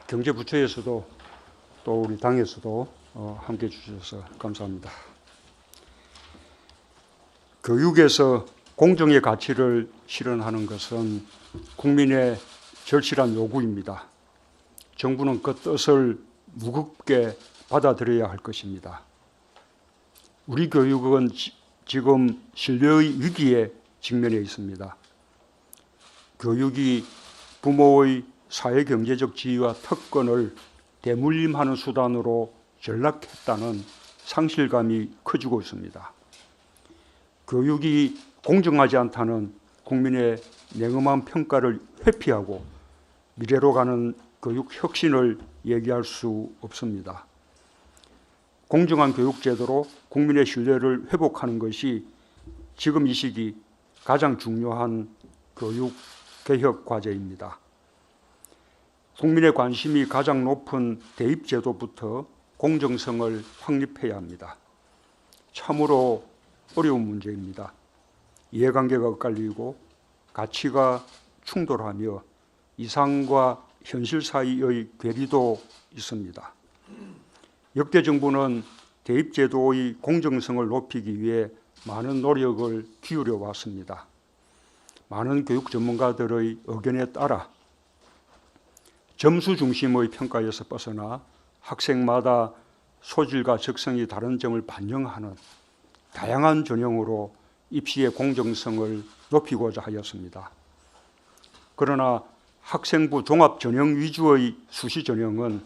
경제부처에서도 또 우리 당에서도 함께해 주셔서 감사합니다. 교육에서 공정의 가치를 실현하는 것은 국민의 절실한 요구입니다. 정부는 그 뜻을 무겁게 받아들여야 할 것입니다. 우리 교육은 지금 신뢰의 위기에 직면해 있습니다. 교육이 부모의 사회경제적 지위와 특권을 대물림하는 수단으로 전락했다는 상실감이 커지고 있습니다. 교육이 공정하지 않다는 국민의 냉엄한 평가를 회피하고 미래로 가는 교육 혁신을 얘기할 수 없습니다. 공정한 교육제도로 국민의 신뢰를 회복하는 것이 지금 이 시기 가장 중요한 교육 개혁 과제입니다. 국민의 관심이 가장 높은 대입제도부터 공정성을 확립해야 합니다. 참으로 어려운 문제입니다. 이해관계가 엇갈리고 가치가 충돌하며 이상과 현실 사이의 괴리도 있습니다. 역대 정부는 대입제도의 공정성을 높이기 위해 많은 노력을 기울여 왔습니다. 많은 교육 전문가들의 의견에 따라 점수 중심의 평가에서 벗어나 학생마다 소질과 적성이 다른 점을 반영하는 다양한 전형으로 입시의 공정성을 높이고자 하였습니다. 그러나 학생부 종합 전형 위주의 수시 전형은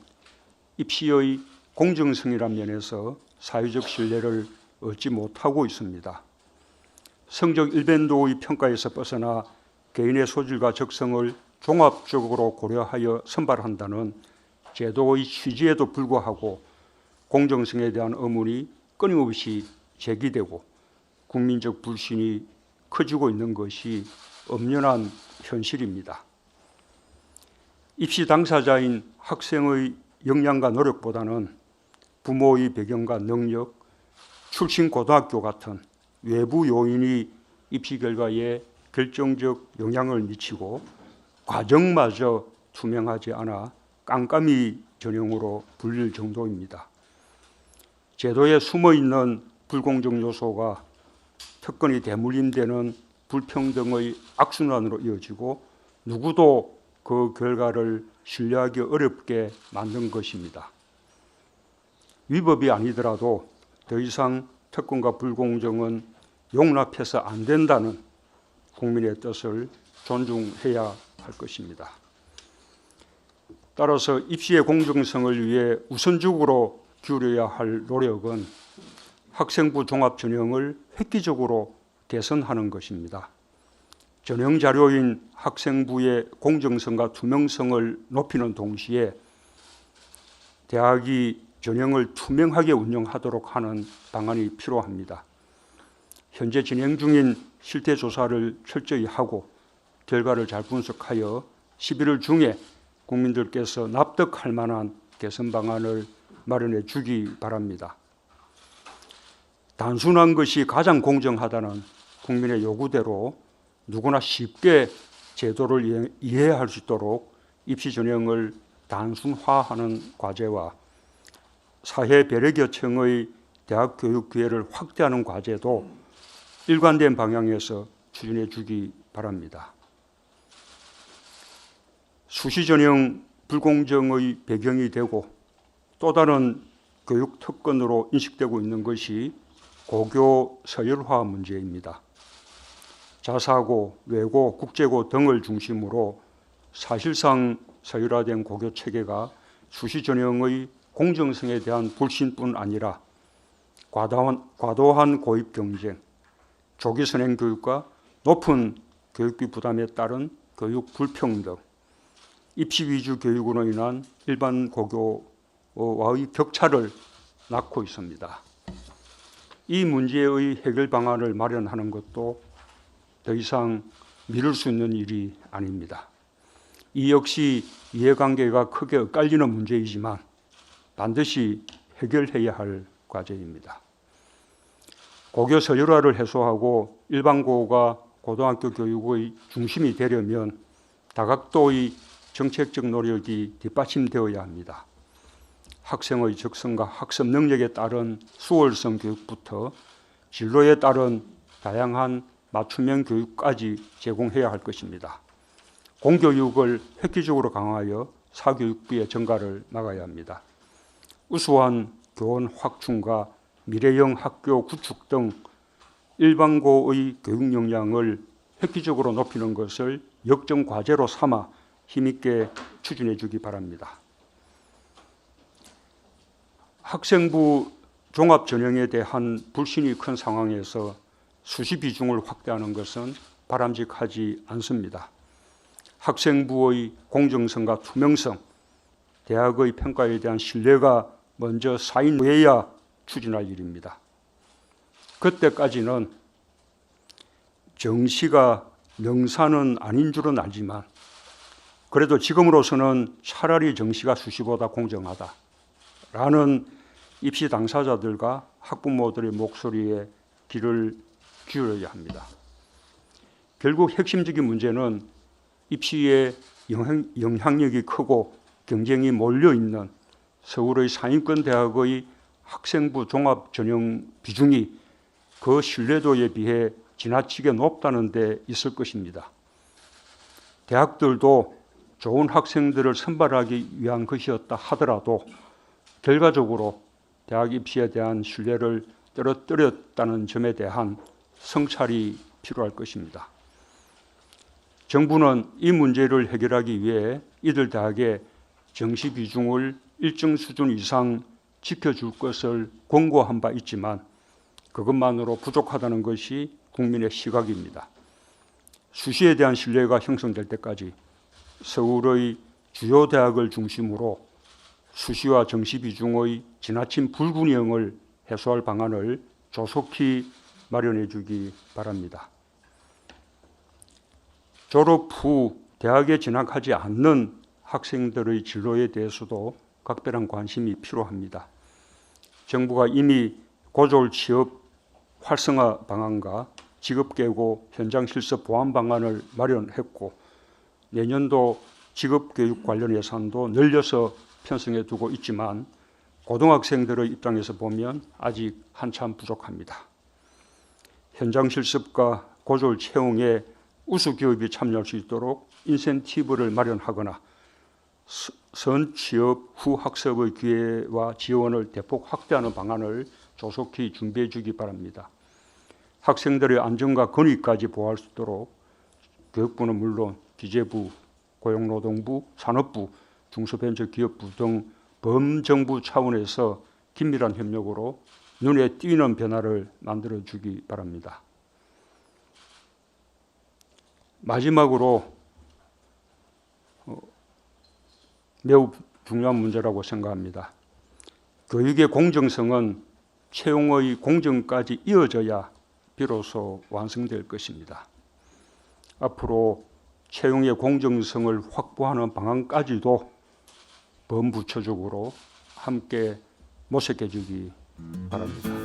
입시의 공정성이란 면에서 사회적 신뢰를 얻지 못하고 있습니다. 성적 일변도의 평가에서 벗어나 개인의 소질과 적성을 종합적으로 고려하여 선발한다는 제도의 취지에도 불구하고 공정성에 대한 의문이 끊임없이 제기되고 국민적 불신이 커지고 있는 것이 엄연한 현실입니다. 입시 당사자인 학생의 역량과 노력보다는 부모의 배경과 능력, 출신 고등학교 같은 외부 요인이 입시 결과에 결정적 영향을 미치고 과정마저 투명하지 않아 깜깜이 전형으로 불릴 정도입니다. 제도에 숨어있는 불공정 요소가 특권이 대물림되는 불평등의 악순환으로 이어지고 누구도 그 결과를 신뢰하기 어렵게 만든 것입니다. 위법이 아니더라도 더 이상 특권과 불공정은 용납해서 안 된다는 국민의 뜻을 존중해야 할 것입니다. 따라서 입시의 공정성을 위해 우선적으로 기울여야 할 노력은 학생부 종합 전형을 획기적으로 개선하는 것입니다. 전형 자료인 학생부의 공정성과 투명성을 높이는 동시에 대학이 전형을 투명하게 운영하도록 하는 방안이 필요합니다. 현재 진행 중인 실태 조사를 철저히 하고 결과를 잘 분석하여 11월 중에 국민들께서 납득할 만한 개선 방안을 마련해 주기 바랍니다. 단순한 것이 가장 공정하다는 국민의 요구대로 누구나 쉽게 제도를 이해할 수 있도록 입시 전형을 단순화하는 과제와 사회 배려교청의 대학 교육 기회를 확대하는 과제도 일관된 방향에서 추진해 주기 바랍니다. 수시 전형 불공정의 배경이 되고 또 다른 교육 특권으로 인식되고 있는 것이 고교 서열화 문제입니다. 자사고, 외고, 국제고 등을 중심으로 사실상 서열화된 고교 체계가 수시 전형의 공정성에 대한 불신뿐 아니라 과도한 고입 경쟁, 조기 선행 교육과 높은 교육비 부담에 따른 교육 불평등, 입시 위주 교육으로 인한 일반 고교와의 격차를 낳고 있습니다. 이 문제의 해결 방안을 마련하는 것도 더 이상 미룰 수 있는 일이 아닙니다. 이 역시 이해관계가 크게 엇갈리는 문제이지만 반드시 해결해야 할 과제입니다. 고교 서열화를 해소하고 일반 고가 고등학교 교육의 중심이 되려면 다각도의 정책적 노력이 뒷받침되어야 합니다. 학생의 적성과 학습 능력에 따른 수월성 교육부터 진로에 따른 다양한 맞춤형 교육까지 제공해야 할 것입니다. 공교육을 획기적으로 강화하여 사교육비의 증가를 막아야 합니다. 우수한 교원 확충과 미래형 학교 구축 등 일반고의 교육 역량을 획기적으로 높이는 것을 역점 과제로 삼아 힘있게 추진해 주기 바랍니다. 학생부 종합 전형에 대한 불신이 큰 상황에서 수시 비중을 확대하는 것은 바람직하지 않습니다. 학생부의 공정성과 투명성, 대학의 평가에 대한 신뢰가 먼저 쌓인 후에야 추진할 일입니다. 그때까지는 정시가 명사는 아닌 줄은 알지만 그래도 지금으로서는 차라리 정시가 수시보다 공정하다라는 입시 당사자들과 학부모들의 목소리에 귀를 기울여야 합니다. 결국 핵심적인 문제는 입시에 영향력이 크고 경쟁이 몰려있는 서울의 상위권 대학의 학생부 종합 전형 비중이 그 신뢰도에 비해 지나치게 높다는 데 있을 것입니다. 대학들도 좋은 학생들을 선발하기 위한 것이었다 하더라도 결과적으로 대학 입시에 대한 신뢰를 떨어뜨렸다는 점에 대한 성찰이 필요할 것입니다. 정부는 이 문제를 해결하기 위해 이들 대학의 정시 비중을 일정 수준 이상 지켜줄 것을 권고한 바 있지만 그것만으로 부족하다는 것이 국민의 시각입니다. 수시에 대한 신뢰가 형성될 때까지 서울의 주요 대학을 중심으로 수시와 정시 비중의 지나친 불균형을 해소할 방안을 조속히 마련해 주기 바랍니다. 졸업 후 대학에 진학하지 않는 학생들의 진로에 대해서도 각별한 관심이 필요합니다. 정부가 이미 고졸 취업 활성화 방안과 직업계고 현장 실습 보완 방안을 마련했고 내년도 직업교육 관련 예산도 늘려서 편성해 두고 있지만 고등학생들의 입장에서 보면 아직 한참 부족합니다. 현장 실습과 고졸 채용에 우수 기업이 참여할 수 있도록 인센티브를 마련하거나 선취업 후 학습의 기회와 지원을 대폭 확대하는 방안을 조속히 준비해 주기 바랍니다. 학생들의 안전과 권익까지 보호할 수 있도록 교육부는 물론 기재부, 고용노동부, 산업부, 중소벤처기업부 등 범정부 차원에서 긴밀한 협력으로 눈에 띄는 변화를 만들어 주기 바랍니다. 마지막으로 매우 중요한 문제라고 생각합니다. 교육의 공정성은 채용의 공정까지 이어져야 비로소 완성될 것입니다. 앞으로 채용의 공정성을 확보하는 방안까지도 범부처적으로 함께 모색해 주기 바랍니다.